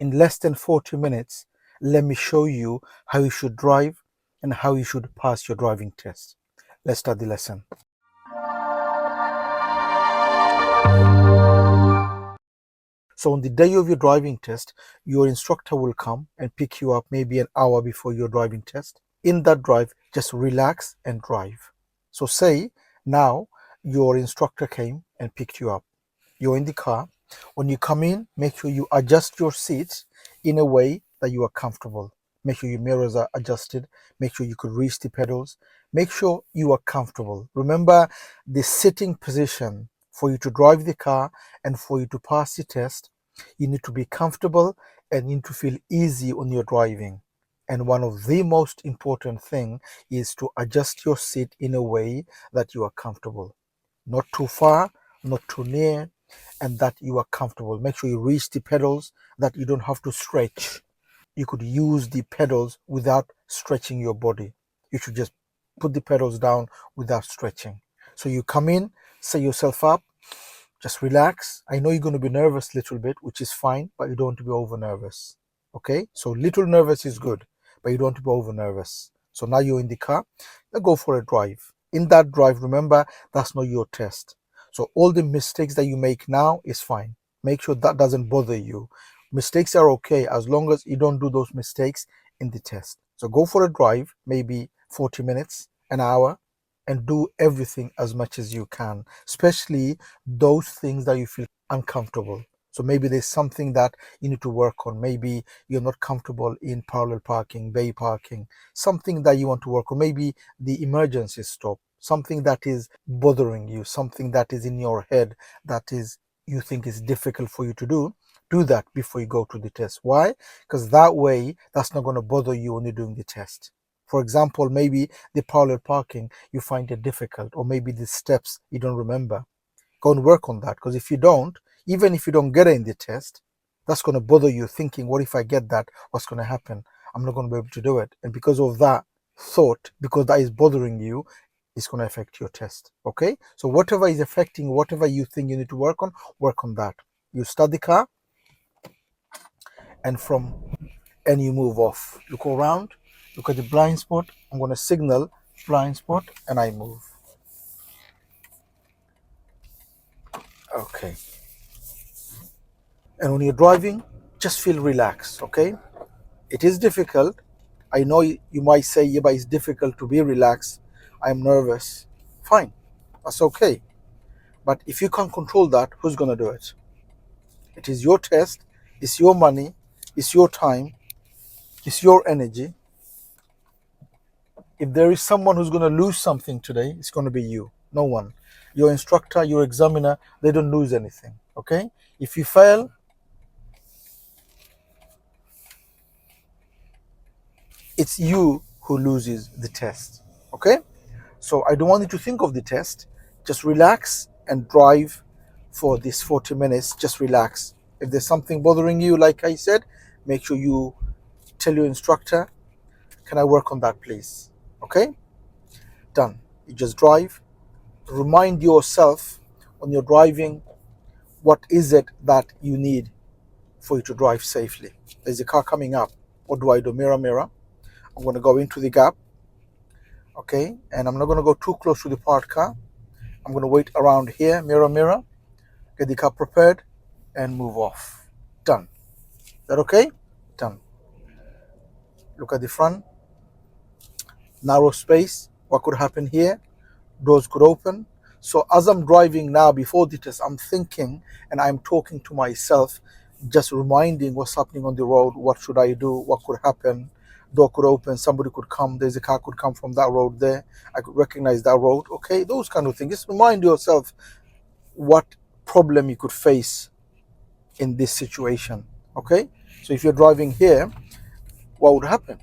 In less than 40 minutes, let me show you how you should drive and how you should pass your driving test. Let's start the lesson. So on the day of your driving test, your instructor will come and pick you up maybe an hour before your driving test. In that drive, just relax and drive. So say now your instructor came and picked you up. You're in the car. When you come in, make sure you adjust your seats in a way that you are comfortable. Make sure your mirrors are adjusted. Make sure you could reach the pedals. Make sure you are comfortable. Remember the sitting position for you to drive the car and for you to pass the test. You need to be comfortable and you need to feel easy when you're driving. And one of the most important thing is to adjust your seat in a way that you are comfortable. Not too far, not too near, and that you are comfortable. Make sure you reach the pedals, that you don't have to stretch. You could use the pedals without stretching your body. You should just put the pedals down without stretching. So you come in, set yourself up, just relax. I know you're going to be nervous a little bit, which is fine, but you don't want to be over nervous. Okay? So little nervous is good, but you don't want to be over nervous. So now you're in the car, now go for a drive. In that drive, remember, that's not your test. So all the mistakes that you make now is fine. Make sure that doesn't bother you. Mistakes are okay as long as you don't do those mistakes in the test. So go for a drive, maybe 40 minutes, an hour, and do everything as much as you can, especially those things that you feel uncomfortable. So maybe there's something that you need to work on. Maybe you're not comfortable in parallel parking, bay parking, something that you want to work on. Maybe the emergency stop, something that is bothering you, something that is in your head that is you think is difficult for you to do. Do that before you go to the test. Why? Because that way, that's not going to bother you when you're doing the test. For example, maybe the parallel parking, you find it difficult, or maybe the steps you don't remember. Go and work on that, because if you don't, even if you don't get it in the test, that's going to bother you thinking, what if I get that? What's going to happen? I'm not going to be able to do it. And because of that thought, because that is bothering you, it's going to affect your test. Okay? So whatever is affecting, whatever you think you need to work on that. You start the car and you move off. Look around, look at the blind spot. I'm going to signal blind spot and I move. Okay. And when you're driving, just feel relaxed, okay? It is difficult. I know you might say, yeah, but it's difficult to be relaxed. I'm nervous. Fine, that's okay. But if you can't control that, who's going to do it? It is your test, it's your money, it's your time, it's your energy. If there is someone who's going to lose something today, it's going to be you, no one. Your instructor, your examiner, they don't lose anything, okay? If you fail, it's you who loses the test, okay? So I don't want you to think of the test. Just relax and drive for this 40 minutes. Just relax. If there's something bothering you, like I said, make sure you tell your instructor, can I work on that, please? Okay? Done. You just drive. Remind yourself when you're driving, what is it that you need for you to drive safely? There's a car coming up. What do I do? Mirror, mirror. I'm going to go into the gap. Okay? And I'm not going to go too close to the parked car. I'm going to wait around here, mirror, mirror, get the car prepared, and move off. Done. Is that okay? Done. Look at the front. Narrow space. What could happen here? Doors could open. So as I'm driving now before the test, I'm thinking and I'm talking to myself, just reminding what's happening on the road. What should I do? What could happen? Door could open. Somebody could come. There's a car could come from that road there. I could recognize that road. Okay, those kind of things. Just remind yourself what problem you could face in this situation. Okay, so if you're driving here, what would happen?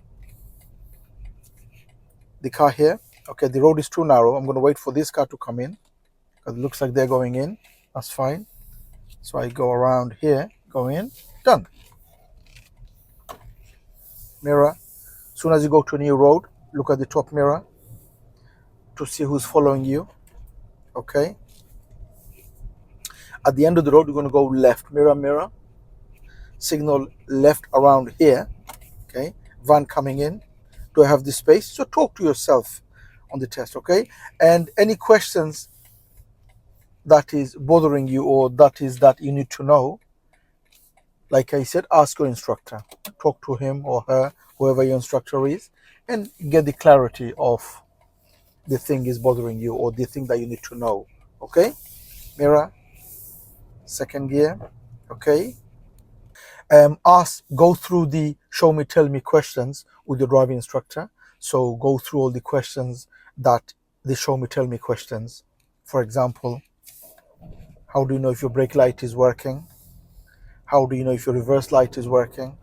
The car here, okay, the road is too narrow. I'm going to wait for this car to come in because it looks like they're going in. That's fine. So I go around here, go in. Done. Mirror. As soon as you go to a new road, look at the top mirror to see who's following you. Okay, at the end of the road, you're going to go left. Mirror, mirror. Signal left around here. Okay, van coming in. Do I have the space? So talk to yourself on the test. Okay, and any questions that is bothering you or that you need to know, like I said, ask your instructor. Talk to him or her, whoever your instructor is, and get the clarity of the thing is bothering you or the thing that you need to know. Okay, mirror, second gear. Okay, go through the show me tell me questions with your driving instructor. So go through all the questions that the show me tell me questions. For example, how do you know if your brake light is working? How do you know if your reverse light is working?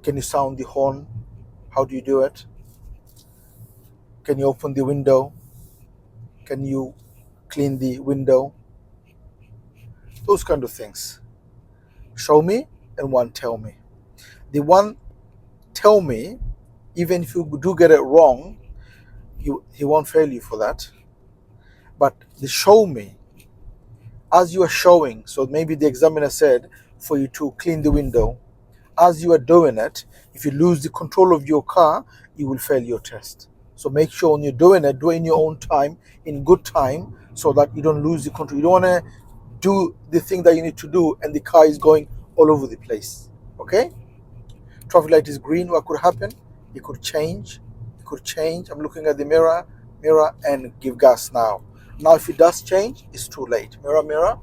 Can you sound the horn? How do you do it? Can you open the window? Can you clean the window? Those kind of things. Show me and one tell me. The one tell me, even if you do get it wrong, he won't fail you for that. But the show me, as you are showing, so maybe the examiner said for you to clean the window. As you are doing it, if you lose the control of your car, you will fail your test. So make sure when you're doing it, do it in your own time, in good time, so that you don't lose the control. You don't want to do the thing that you need to do and the car is going all over the place. Okay? Traffic light is green. What could happen? It could change. It could change. I'm looking at the mirror, and give gas now. Now, if it does change, it's too late. Mirror,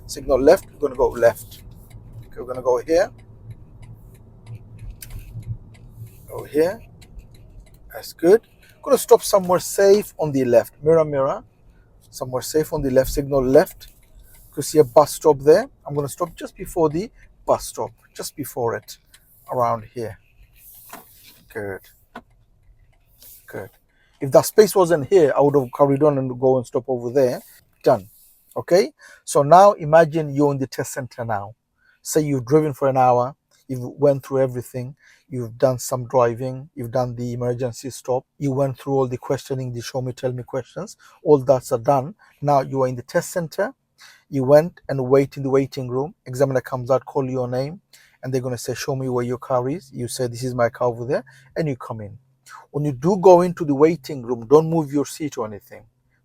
signal left. We're going to go left. Okay, we're going to go here. Go here. That's good. I'm going to stop somewhere safe on the left. Mirror, somewhere safe on the left. Signal left. You can see a bus stop there. I'm going to stop just before the bus stop, just before it, around here. Good. Good. If that space wasn't here, I would have carried on and go and stop over there. Done. Okay. So now imagine you're in the test center now. Say you've driven for an hour. You've went through everything. You've done some driving. You've done the emergency stop. You went through all the questioning, the show me, tell me questions. All that's are done. Now you are in the test center. You went and wait in the waiting room. Examiner comes out, call your name, and they're going to say, show me where your car is. You say, this is my car over there, and you come in. When you do go into the waiting room, don't move your seat or anything.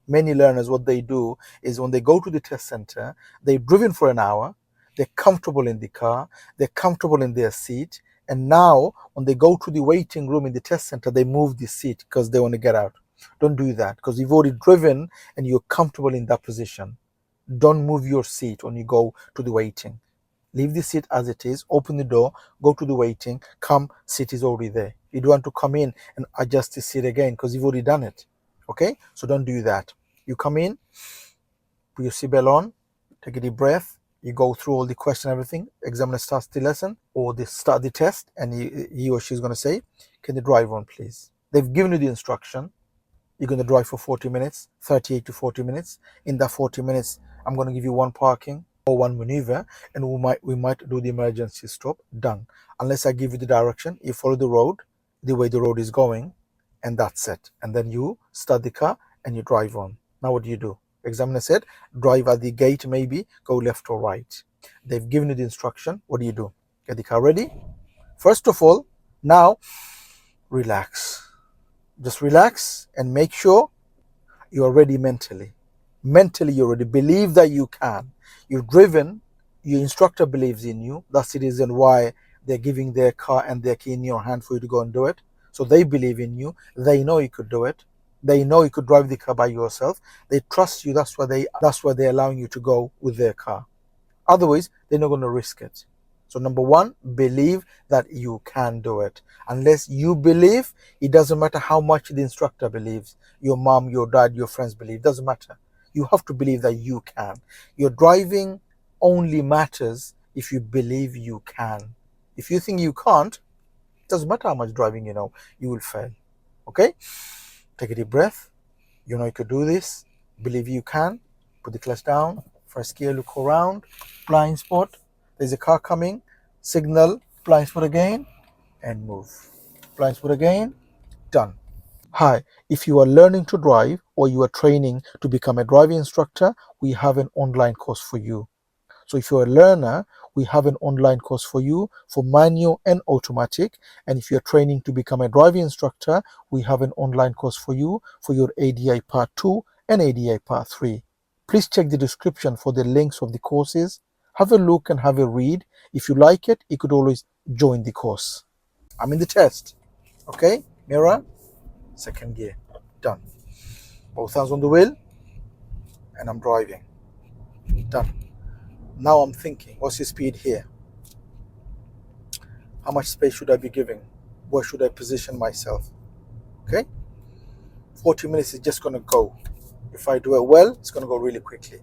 Many learners, what they do is when they go to the test center, they've driven for an hour, they're comfortable in the car, they're comfortable in their seat, and now when they go to the waiting room in the test center, they move the seat because they want to get out. Don't do that because you've already driven and you're comfortable in that position. Don't move your seat when you go to the waiting. Leave the seat as it is, open the door, go to the waiting, come, seat is already there. You don't want to come in and adjust the seat again because you've already done it. Okay? So don't do that. You come in, put your seatbelt on, take a deep breath, you go through all the question, everything. Examiner starts the lesson or they start the test, and he or she's going to say, can you drive on, please? They've given you the instruction. You're going to drive for 40 minutes, 38 to 40 minutes. In that 40 minutes, I'm going to give you one parking or one maneuver, and we might do the emergency stop. Done. Unless I give you the direction, you follow the road, the way the road is going, and that's it. And then you start the car and you drive on. Now what do you do? Examiner said, drive at the gate, maybe go left or right. They've given you the instruction. What do you do? Get the car ready. First of all, now relax. Just relax and make sure you are ready mentally. Mentally, you already believe that you can. You've driven, your instructor believes in you. That's the reason why they're giving their car and their key in your hand for you to go and do it. So they believe in you. They know you could do it. They know you could drive the car by yourself. They trust you. That's why they're allowing you to go with their car. Otherwise, they're not going to risk it. So number one, believe that you can do it. Unless you believe, it doesn't matter how much the instructor believes. Your mom, your dad, your friends believe. It doesn't matter. You have to believe that you can. Your driving only matters if you believe you can. If you think you can't, it doesn't matter how much driving you know, you will fail. Okay? Take a deep breath. You know you could do this. Believe you can. Put the clutch down. First gear, look around. Blind spot. There's a car coming. Signal. Blind spot again. And move. Blind spot again. Done. Hi, if you are learning to drive or you are training to become a driving instructor, we have an online course for you. So if you're a learner, we have an online course for you for manual and automatic. And if you're training to become a driving instructor, we have an online course for you for your ADI Part 2 and ADI Part 3. Please check the description for the links of the courses. Have a look and have a read. If you like it, you could always join the course. I'm in the test. Okay, mirror, second gear, done. Both hands on the wheel, and I'm driving. Done. Now I'm thinking, what's the speed here? How much space should I be giving? Where should I position myself? Okay, 40 minutes is just gonna go. If I do it well, it's gonna go really quickly.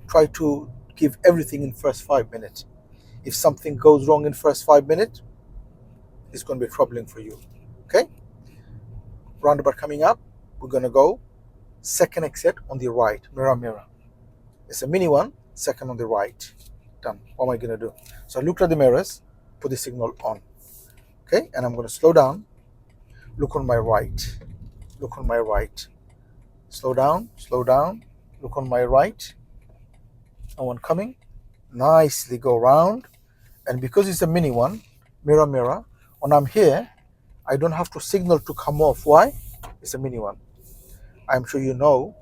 Try to give everything in first 5 minutes. If something goes wrong in first 5 minutes, it's gonna be troubling for you. Okay, roundabout coming up, we're gonna go second exit on the right, mirror, mirror. It's a mini one, second on the right. Done. What am I gonna do? So I looked at the mirrors, put the signal on. Okay, and I'm gonna slow down, look on my right, look on my right. Slow down, look on my right. No one coming. Nicely go around. And because it's a mini one, mirror, mirror, when I'm here, I don't have to signal to come off. Why? It's a mini one. I'm sure you know,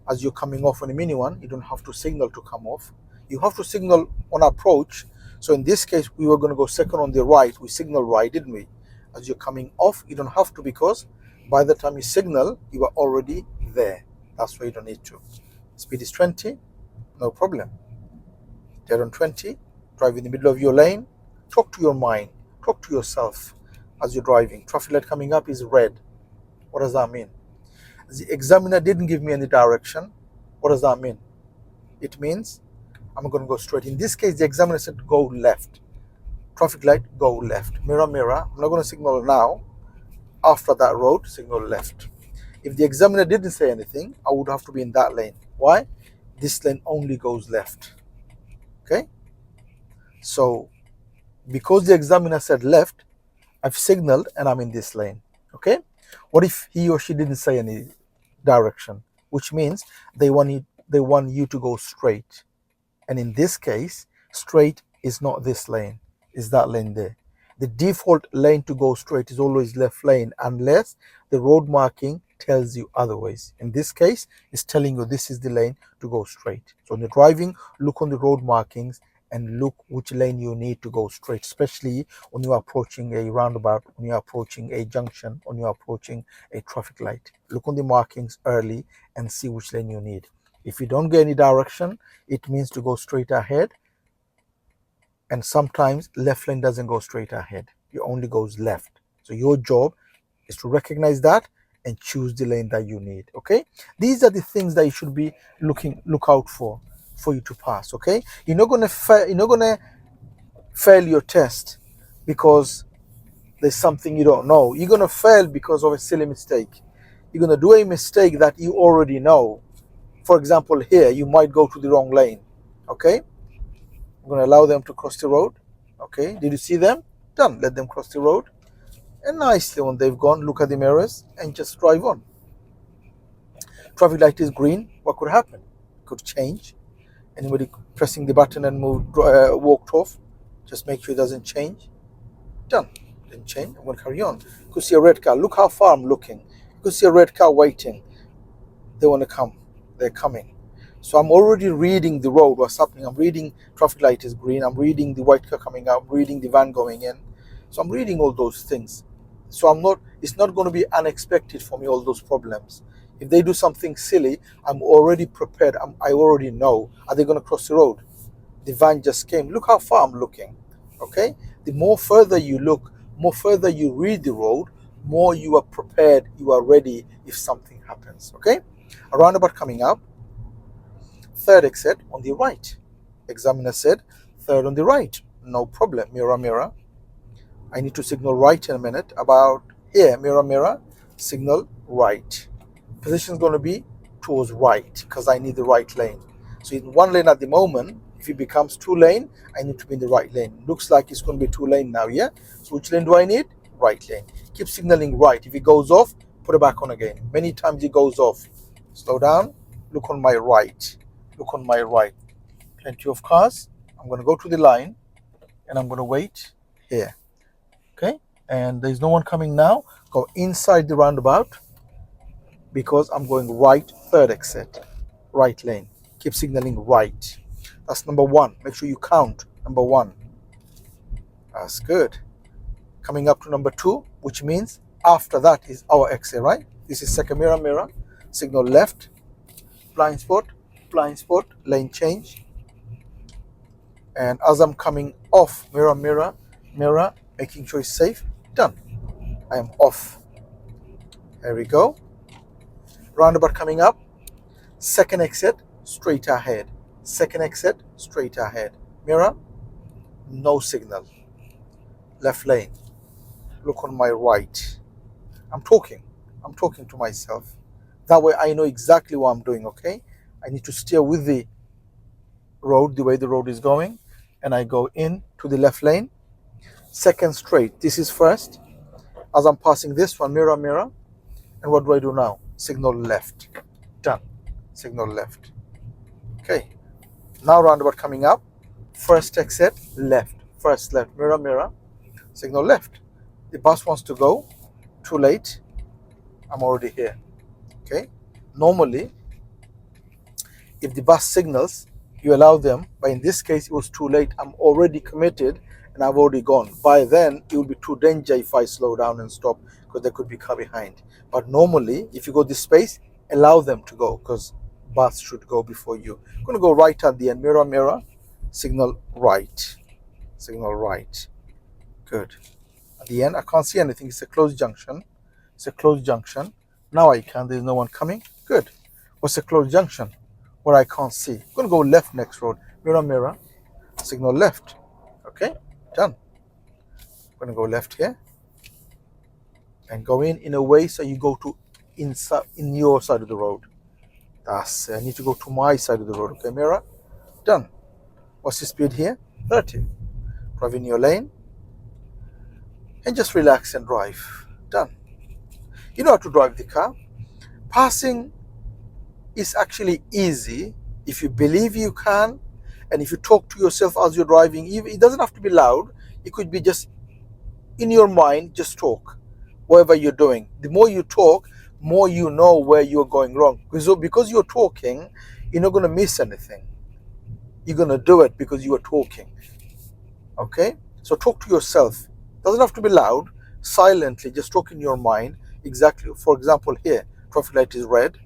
as you're coming off on a mini one, you don't have to signal to come off. You have to signal on approach. So in this case, we were going to go second on the right. We signal right, didn't we? As you're coming off, you don't have to, because by the time you signal, you are already there. That's why you don't need to. Speed is 20, no problem. Dead on 20, drive in the middle of your lane. Talk to your mind, talk to yourself as you're driving. Traffic light coming up is red. What does that mean? The examiner didn't give me any direction. What does that mean? It means I'm going to go straight. In this case, the examiner said go left. Traffic light, go left. Mirror, mirror. I'm not going to signal now. After that road, signal left. If the examiner didn't say anything, I would have to be in that lane. Why? This lane only goes left. Okay? So, because the examiner said left, I've signaled and I'm in this lane. Okay? What if he or she didn't say any direction? Which means they want you to go straight. And in this case, straight is not this lane, is that lane there. The default lane to go straight is always left lane, unless the road marking tells you otherwise. In this case, it's telling you this is the lane to go straight. So when you're driving, look on the road markings and look which lane you need to go straight, especially when you're approaching a roundabout, when you're approaching a junction, when you're approaching a traffic light. Look on the markings early and see which lane you need. If you don't get any direction, it means to go straight ahead. And sometimes left lane doesn't go straight ahead. It only goes left. So your job is to recognize that and choose the lane that you need. Okay? These are the things that you should be look out for you to pass. Okay? You're not gonna fail your test because there's something you don't know. You're gonna fail because of a silly mistake. You're gonna do a mistake that you already know. For example, here you might go to the wrong lane. Okay? I'm going to allow them to cross the road. Okay, did you see them? Done. Let them cross the road. And nicely, when they've gone, look at the mirrors and just drive on. Traffic light is green. What could happen? Could change. Anybody pressing the button and walked off? Just make sure it doesn't change. Done. Didn't change. I'm going to carry on. You could see a red car. Look how far I'm looking. You could see a red car waiting. They want to come. They're coming. So I'm already reading the road, what's happening. I'm reading traffic light is green. I'm reading the white car coming out. I'm reading the van going in. So I'm reading all those things. So it's not going to be unexpected for me, all those problems. If they do something silly, I'm already prepared. I already know. Are they going to cross the road? The van just came. Look how far I'm looking. Okay? The more further you look, more further you read the road, more you are prepared, you are ready if something happens. Okay? A roundabout coming up. Third exit on the right. Examiner said third on the right. No problem. Mirror, mirror. I need to signal right in a minute. About here. Mirror, mirror. Signal right. Position is going to be towards right because I need the right lane. So in one lane at the moment, if it becomes 2 lane, I need to be in the right lane. Looks like it's going to be 2 lane now, yeah? So which lane do I need? Right lane. Keep signaling right. If it goes off, put it back on again. Many times it goes off. Slow down. Look on my right. Look on my right. Plenty of cars. I'm going to go to the line and I'm going to wait here. Okay, and there's no one coming now. Go inside the roundabout because I'm going right, third exit, right lane. Keep signaling right. That's number one. Make sure you count number one. That's good. Coming up to number two, which means after that is our exit, right? This is second mirror, mirror. Signal left, blind spot, lane change. And as I'm coming off, mirror, mirror, mirror, making sure it's safe, done. I am off. There we go. Roundabout coming up. Second exit, straight ahead. Second exit, straight ahead. Mirror, no signal. Left lane. Look on my right. I'm talking to myself. That way I know exactly what I'm doing, okay? I need to steer with the road, the way the road is going, and I go in to the left lane. Second straight, this is first. As I'm passing this one, mirror, mirror, and what do I do now? Signal left. Done. Signal left. Okay. Now roundabout coming up. First exit, left. First left, mirror, mirror, signal left. The bus wants to go. Too late. I'm already here. Okay. Normally, if the bus signals, you allow them, but in this case, it was too late. I'm already committed and I've already gone. By then, it will be too dangerous if I slow down and stop because there could be car behind. But normally, if you go this space, allow them to go because bus should go before you. I'm going to go right at the end. Mirror, mirror, signal right. Signal right. Good. At the end, I can't see anything. It's a closed junction. It's a closed junction. Now I can. There's no one coming. Good. What's a closed junction? Where I can't see. I'm going to go left next road. Mirror, mirror. Signal left. Okay. Done. I'm going to go left here. And go in a way so you go to inside in your side of the road. That's I need to go to my side of the road. Okay, mirror. Done. What's the speed here? 30. Drive in your lane. And just relax and drive. Done. You know how to drive the car. Passing is actually easy if you believe you can, and if you talk to yourself as you're driving. It doesn't have to be loud. It could be just in your mind. Just talk whatever you're doing. The more you talk, more you know where you're going wrong, because you're talking, you're not going to miss anything. You're going to do it because you are talking. Okay, so talk to yourself. Doesn't have to be loud. Silently, just talk in your mind. Exactly. For example, here traffic light is red,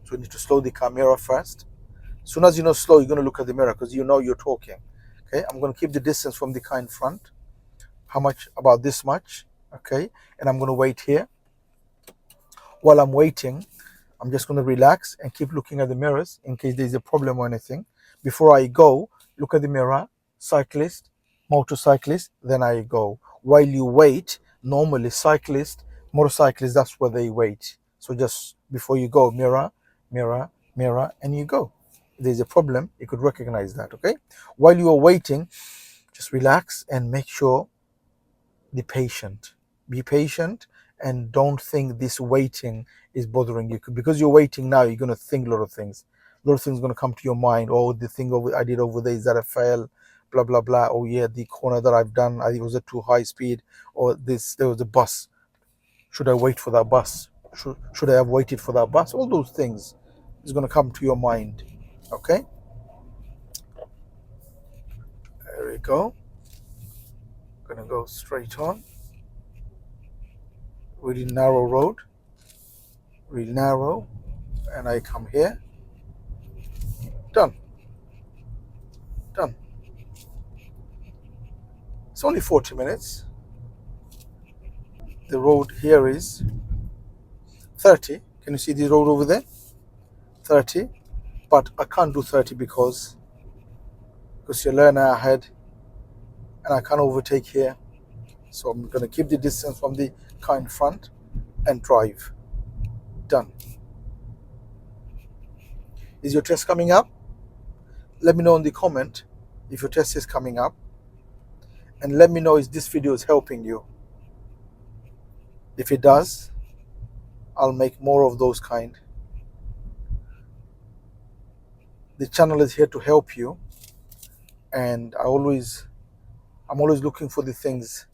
so you need to slow the camera first. As soon as you know slow, you're going to look at the mirror because you know you're talking. Okay, I'm going to keep the distance from the car in front. How much? About this much. Okay, and I'm going to wait here. While I'm waiting, I'm just going to relax and keep looking at the mirrors in case there's a problem or anything. Before I go, look at the mirror, cyclist, motorcyclist, then I go. While you wait, normally cyclist, motorcyclist, that's where they wait. So just before you go, mirror, mirror, mirror, and you go. If there's a problem, you could recognize that, okay? While you are waiting, just relax and make sure be patient. Be patient and don't think this waiting is bothering you. Because you're waiting now, you're going to think a lot of things. A lot of things are going to come to your mind. Oh, the thing I did over there is that I fell, blah, blah, blah. Oh, yeah, the corner that I've done, I think it was at too high speed. Or there was a bus. Should I wait for that bus? Should I have waited for that bus? All those things is going to come to your mind. Okay? There we go. Going to go straight on. Really narrow road. Really narrow. And I come here. Done. Done. It's only 40 minutes. The road here is 30. Can you see the road over there? 30. But I can't do 30 because you're learner ahead and I can't overtake here. So I'm going to keep the distance from the car in front and drive. Done. Is your test coming up? Let me know in the comment if your test is coming up. And let me know if this video is helping you. If it does, I'll make more of those kind. The channel is here to help you and I'm always looking for the things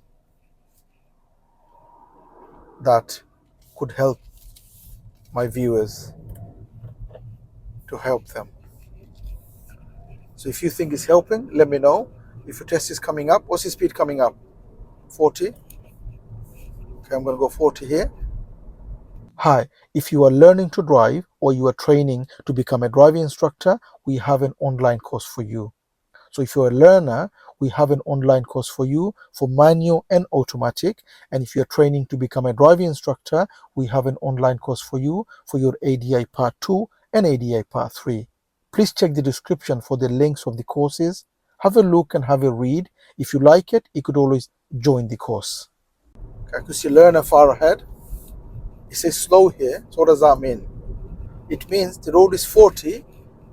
that could help my viewers, to help them. So if you think it's helping, let me know. If your test is coming up, what's the speed coming up? 40. Okay, I'm going to go 40 here. Hi, if you are learning to drive or you are training to become a driving instructor, we have an online course for you. So if you're a learner, we have an online course for you for manual and automatic. And if you're training to become a driving instructor, we have an online course for you for your ADI Part 2 and ADI Part 3. Please check the description for the links of the courses. Have a look and have a read. If you like it, you could always join the course. Okay, I could see learner far ahead. It says slow here. So what does that mean? It means the road is 40,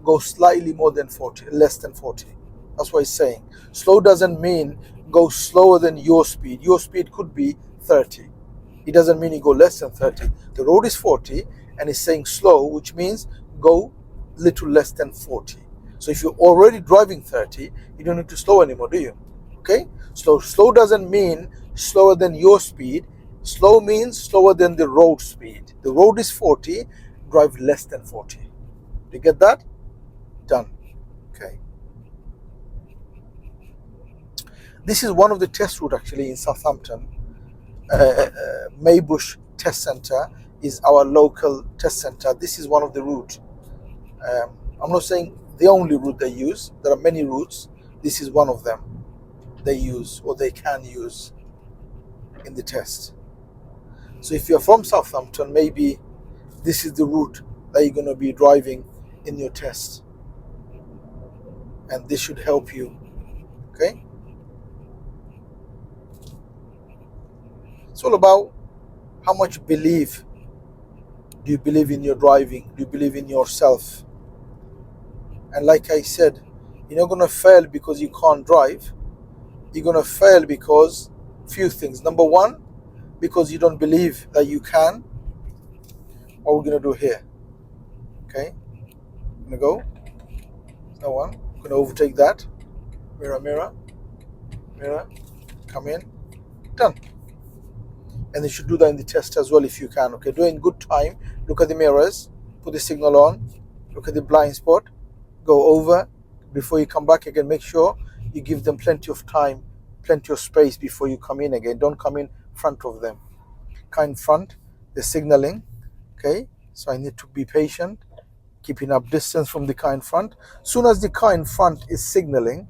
go slightly more than 40, less than 40. That's what it's saying. Slow doesn't mean go slower than your speed. Your speed could be 30. It doesn't mean you go less than 30. The road is 40 and it's saying slow, which means go little less than 40. So if you're already driving 30, you don't need to slow anymore, do you? Okay? Slow doesn't mean slower than your speed. Slow means slower than the road speed. The road is 40, drive less than 40. Do you get that? Done. Okay. This is one of the test routes actually in Southampton. Maybush Test Center is our local test center. This is one of the routes. I'm not saying the only route they use. There are many routes. This is one of them they use or they can use in the test. So if you're from Southampton, maybe this is the route that you're going to be driving in your test. And this should help you. Okay? It's all about how much belief do you believe in your driving? Do you believe in yourself? And like I said, you're not going to fail because you can't drive. You're going to fail because few things. Number one, because you don't believe that you can. What we're going to do here. Okay? I'm going to go. No one. I'm going to overtake that. Mirror, mirror. Mirror. Come in. Done. And you should do that in the test as well if you can. Okay, do it in good time. Look at the mirrors, put the signal on, look at the blind spot, go over. Before you come back again, make sure you give them plenty of time, plenty of space before you come in again. Don't come in front of them. Car in front, they're signaling. Okay, so I need to be patient, keeping up distance from the car in front. Soon as the car in front is signaling,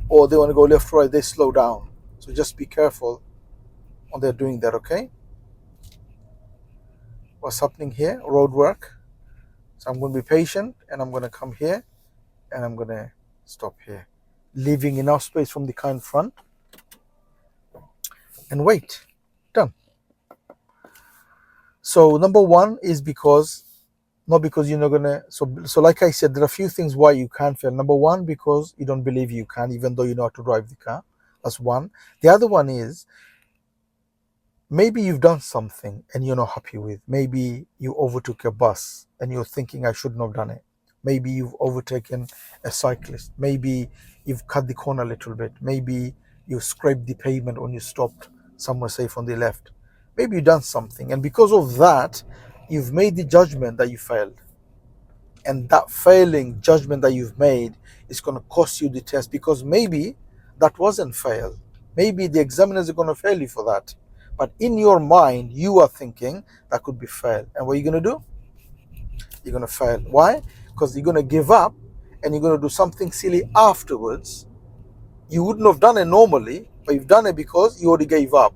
or they want to go left, right, they slow down. So just be careful when they're doing that, okay? What's happening here? Road work. So I'm going to be patient and I'm going to come here and I'm going to stop here, leaving enough space from the car in front and wait. Done. So number one is because, not because you're not going to, so like I said, there are a few things why you can't fail. Number one, because you don't believe you can, even though you know how to drive the car. That's one. The other one is, maybe you've done something and you're not happy with. Maybe you overtook a bus and you're thinking, I shouldn't have done it. Maybe you've overtaken a cyclist. Maybe you've cut the corner a little bit. Maybe you scraped the pavement when you stopped somewhere safe on the left. Maybe you've done something. And because of that, you've made the judgment that you failed. And that failing judgment that you've made is going to cost you the test, because maybe that wasn't fail. Maybe the examiners are going to fail you for that. But in your mind, you are thinking that could be fail. And what are you going to do? You're going to fail. Why? Because you're going to give up and you're going to do something silly afterwards. You wouldn't have done it normally, but you've done it because you already gave up.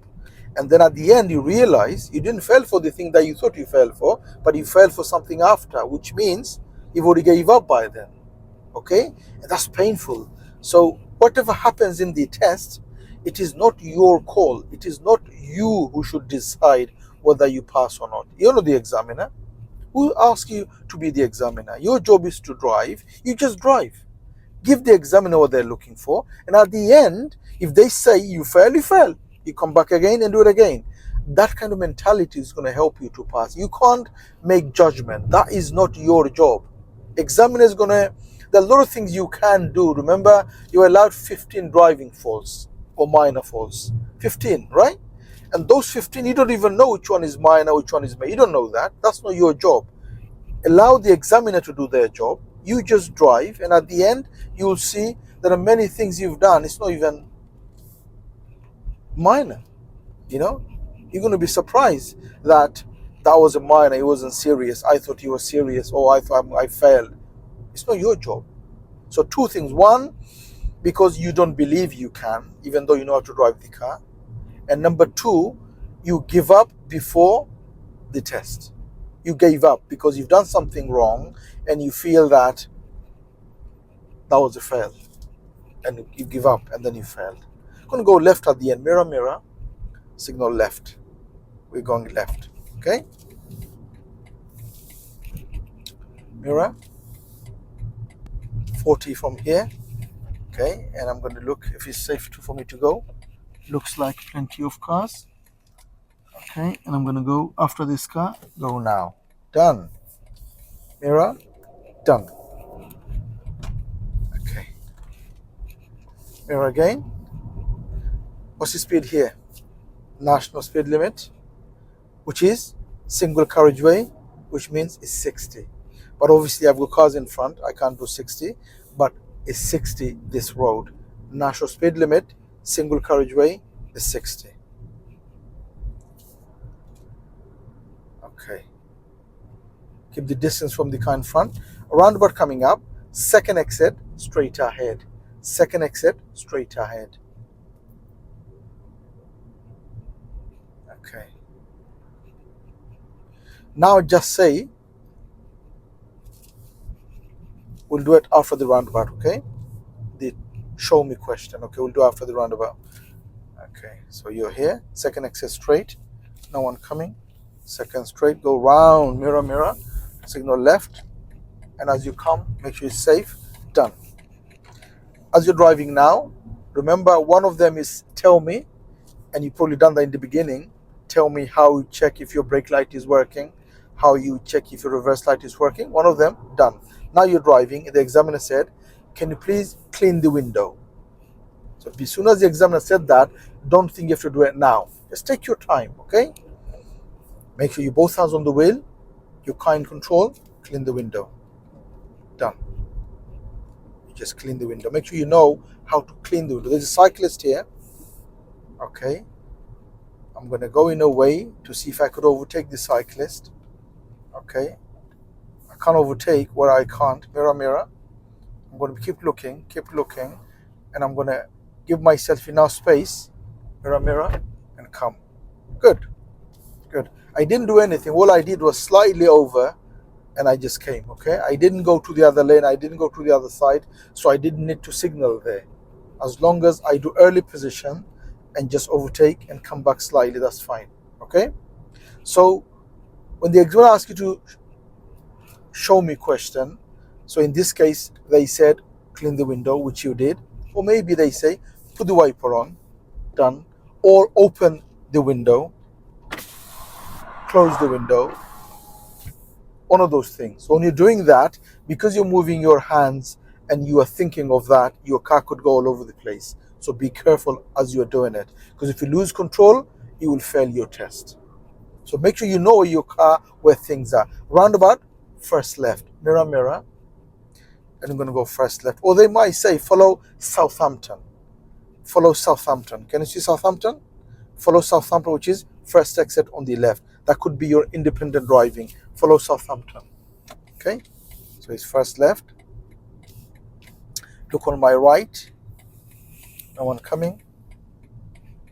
And then at the end, you realize you didn't fail for the thing that you thought you failed for, but you failed for something after, which means you've already gave up by then. Okay? And that's painful. So whatever happens in the test, it is not your call. It is not you who should decide whether you pass or not. You're not the examiner. Who asked you to be the examiner? Your job is to drive. You just drive. Give the examiner what they're looking for. And at the end, if they say you fail, you fail. You come back again and do it again. That kind of mentality is going to help you to pass. You can't make judgment. That is not your job. Examiner is going to, there are a lot of things you can do. Remember, you're allowed 15 driving faults or minor faults. 15, right? And those 15, you don't even know which one is minor, which one is major. You don't know that. That's not your job. Allow the examiner to do their job. You just drive, and at the end, you will see there are many things you've done. It's not even minor. You know, you're going to be surprised that that was a minor. He wasn't serious. I thought he was serious. Oh, I thought I failed. It's not your job. So two things. One, because you don't believe you can, even though you know how to drive the car. And number two, you give up before the test. You gave up because you've done something wrong and you feel that that was a fail. And you give up and then you failed. I'm going to go left at the end. Mirror, mirror. Signal left. We're going left. Okay? Mirror. 40 from here. Okay? And I'm going to look if it's safe for me to go. Looks like plenty of cars. Okay? And I'm going to go after this car. Go now. Done. Mirror. Done. Okay. Mirror again. What's the speed here? National speed limit, which is single carriageway, which means it's 60. But obviously I've got cars in front. I can't do 60, but it's 60 this road. National speed limit, single carriageway is 60. Okay. Keep the distance from the car in front. A roundabout coming up. Second exit, straight ahead. Second exit, straight ahead. Okay. Now just say, we'll do it after the roundabout, okay? The show me question, okay? We'll do after the roundabout. Okay, so you're here. Second exit straight. No one coming. Second straight. Go round. Mirror, mirror. Signal left. And as you come, make sure it's safe. Done. As you're driving now, remember one of them is tell me, and you've probably done that in the beginning. Tell me how you check if your brake light is working, how you check if your reverse light is working. One of them, done. Now you're driving. The examiner said, can you please clean the window? So as soon as the examiner said that, don't think you have to do it now. Just take your time, okay? Make sure you both hands on the wheel, your car in control, clean the window. Done. You just clean the window. Make sure you know how to clean the window. There's a cyclist here. Okay. I'm going to go in a way to see if I could overtake the cyclist. Okay. I can't overtake where I can't. Mirror, mirror. I'm going to keep looking, and I'm going to give myself enough space. Mirror, mirror, and come. Good. Good. I didn't do anything. All I did was slightly over, and I just came, okay? I didn't go to the other lane. I didn't go to the other side, so I didn't need to signal there. As long as I do early position and just overtake and come back slightly, that's fine, okay? So when the examiner asks you to show me question, so in this case, they said, clean the window, which you did. Or maybe they say, put the wiper on, done. Or open the window, close the window. One of those things. So when you're doing that, because you're moving your hands and you are thinking of that, your car could go all over the place. So be careful as you're doing it. Because if you lose control, you will fail your test. So make sure you know your car where things are. Roundabout, first left. Mirror, mirror. And I'm going to go first left. Or they might say, follow Southampton. Follow Southampton. Can you see Southampton? Follow Southampton, which is first exit on the left. That could be your independent driving. Follow Southampton. Okay? So it's first left. Look on my right. No one coming.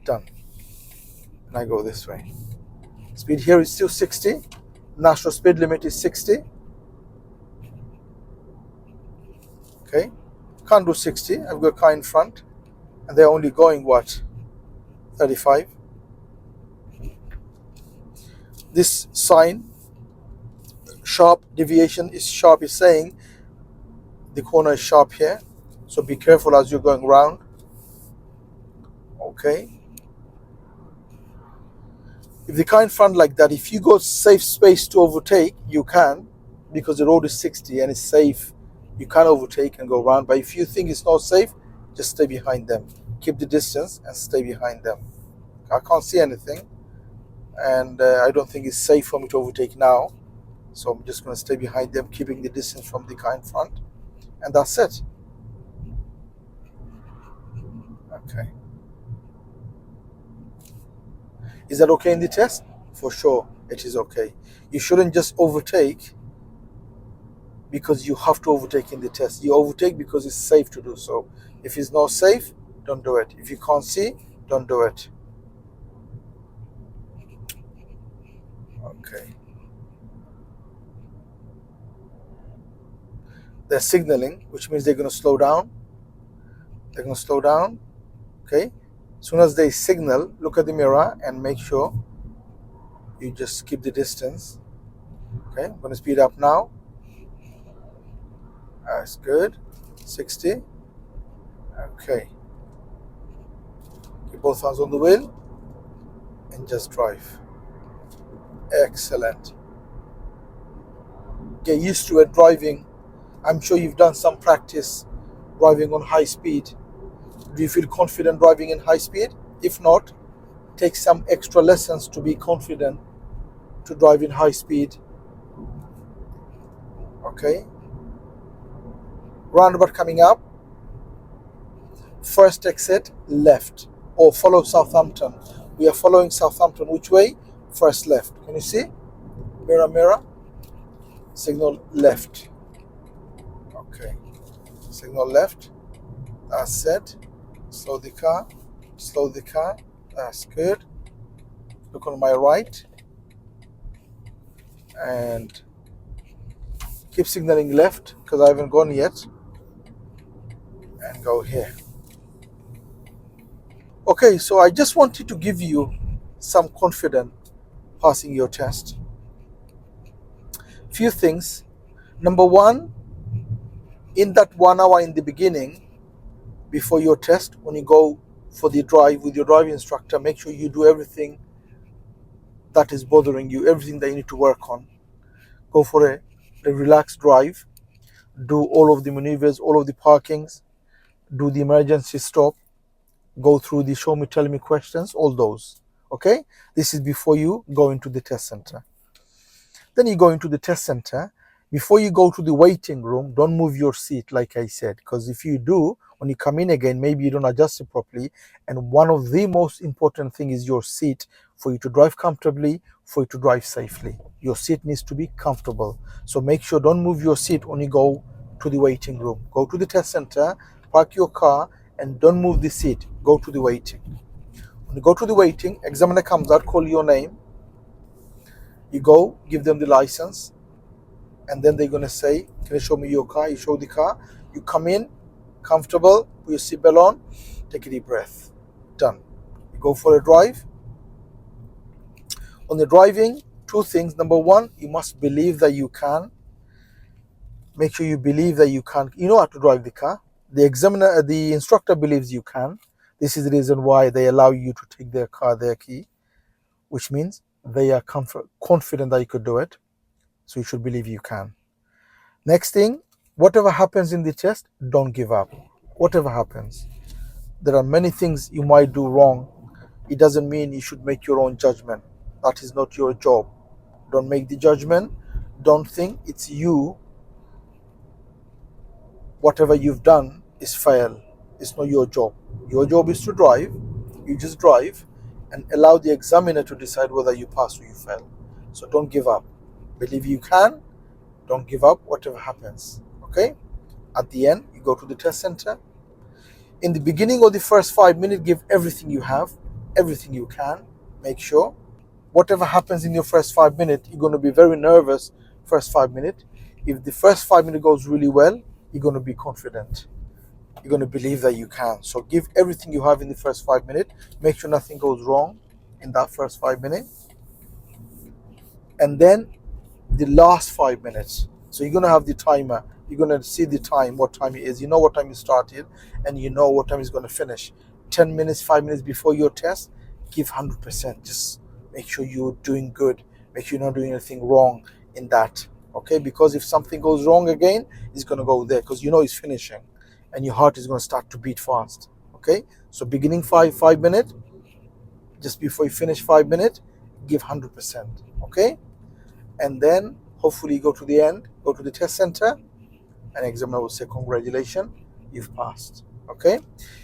Done. And I go this way. Speed here is still 60. National speed limit is 60. Okay? Can't do 60. I've got a car in front. And they're only going, what? 35. This sign, sharp deviation is sharp, is saying the corner is sharp here. So be careful as you're going round. Okay. If the car in front like that, if you got safe space to overtake, you can, because the road is 60 and it's safe You can't overtake and go around, but if you think it's not safe, just stay behind them. Keep the distance and stay behind them. I can't see anything, and I don't think it's safe for me to overtake now. So I'm just going to stay behind them, keeping the distance from the car in front. And that's it. Okay. Is that okay in the test? For sure, it is okay. You shouldn't just overtake because you have to overtake in the test. You overtake because it's safe to do so. If it's not safe, don't do it. If you can't see, don't do it. Okay. They're signaling, which means they're going to slow down. They're going to slow down. Okay. As soon as they signal, look at the mirror and make sure you just keep the distance. Okay. I'm going to speed up now. That's good. 60. Okay. Keep both hands on the wheel and just drive. Excellent. Get used to it driving. I'm sure you've done some practice driving on high speed. Do you feel confident driving in high speed? If not, take some extra lessons to be confident to drive in high speed. Okay. Roundabout coming up. First exit left, or follow Southampton. We are following Southampton. Which way? First left. Can you see? Mirror, mirror. Signal left. Okay. Signal left. That's it. Slow the car. Slow the car. That's good. Look on my right. And keep signaling left because I haven't gone yet. And go here. Okay, so I just wanted to give you some confidence passing your test. Few things. Number one, in that 1 hour in the beginning, before your test, when you go for the drive with your driving instructor, make sure you do everything that is bothering you, everything that you need to work on. Go for a relaxed drive. Do all of the maneuvers, all of the parkings. Do the emergency stop. Go through the show me, tell me questions, all those. Okay? This is before you go into the test center. Then you go into the test center. Before you go to the waiting room, don't move your seat, like I said, because if you do, when you come in again, maybe you don't adjust it properly. And one of the most important things is your seat for you to drive comfortably, for you to drive safely. Your seat needs to be comfortable. So make sure don't move your seat when you go to the waiting room. Go to the test center, park your car, and don't move the seat. Go to the waiting. When you go to the waiting, examiner comes out, call your name. You go, give them the license, and then they're going to say, can you show me your car? You show the car. You come in, comfortable, put your seatbelt on, take a deep breath. Done. You go for a drive. On the driving, two things. Number one, you must believe that you can. Make sure you believe that you can. You know how to drive the car. The instructor believes you can. This is the reason why they allow you to take their car, their key, which means they are confident that you could do it. So you should believe you can. Next thing, whatever happens in the test, don't give up. Whatever happens. There are many things you might do wrong. It doesn't mean you should make your own judgment. That is not your job. Don't make the judgment. Don't think it's you. Whatever you've done is fail. It's not your job. Your job is to drive. You just drive and allow the examiner to decide whether you pass or you fail. So don't give up. Believe you can. Don't give up, whatever happens. Okay? At the end, you go to the test center. In the beginning of the first 5 minutes, give everything you have, everything you can. Make sure. Whatever happens in your first 5 minutes, you're going to be very nervous first 5 minutes. If the first 5 minutes goes really well, you're going to be confident. You're going to believe that you can. So give everything you have in the first 5 minutes. Make sure nothing goes wrong in that first 5 minutes. And then the last 5 minutes. So you're going to have the timer. You're going to see the time, what time it is. You know what time you started and you know what time it's going to finish. 10 minutes, 5 minutes before your test, give 100%. Just make sure you're doing good. Make sure you're not doing anything wrong in that. Okay, because if something goes wrong again, it's going to go there because you know it's finishing and your heart is going to start to beat fast. Okay, so beginning 5 minutes, just before you finish 5 minutes, give 100%. Okay, and then hopefully go to the end, go to the test center, and examiner will say congratulations, you've passed. Okay,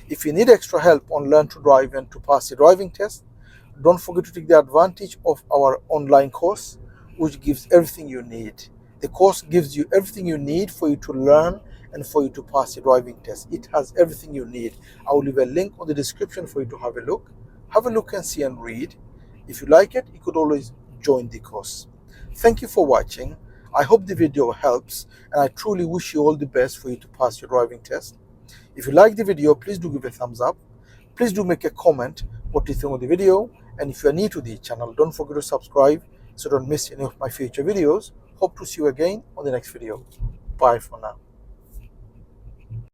if you need extra help on learn to drive and to pass the driving test, don't forget to take the advantage of our online course, which gives everything you need. The course gives you everything you need for you to learn and for you to pass the driving test. It has everything you need. I will leave a link on the description for you to have a look. Have a look and see and read. If you like it, you could always join the course. Thank you for watching. I hope the video helps, and I truly wish you all the best for you to pass your driving test. If you like the video, please do give a thumbs up. Please do make a comment what you think of the video, and if you are new to the channel, don't forget to subscribe so don't miss any of my future videos. Hope to see you again on the next video. Bye for now.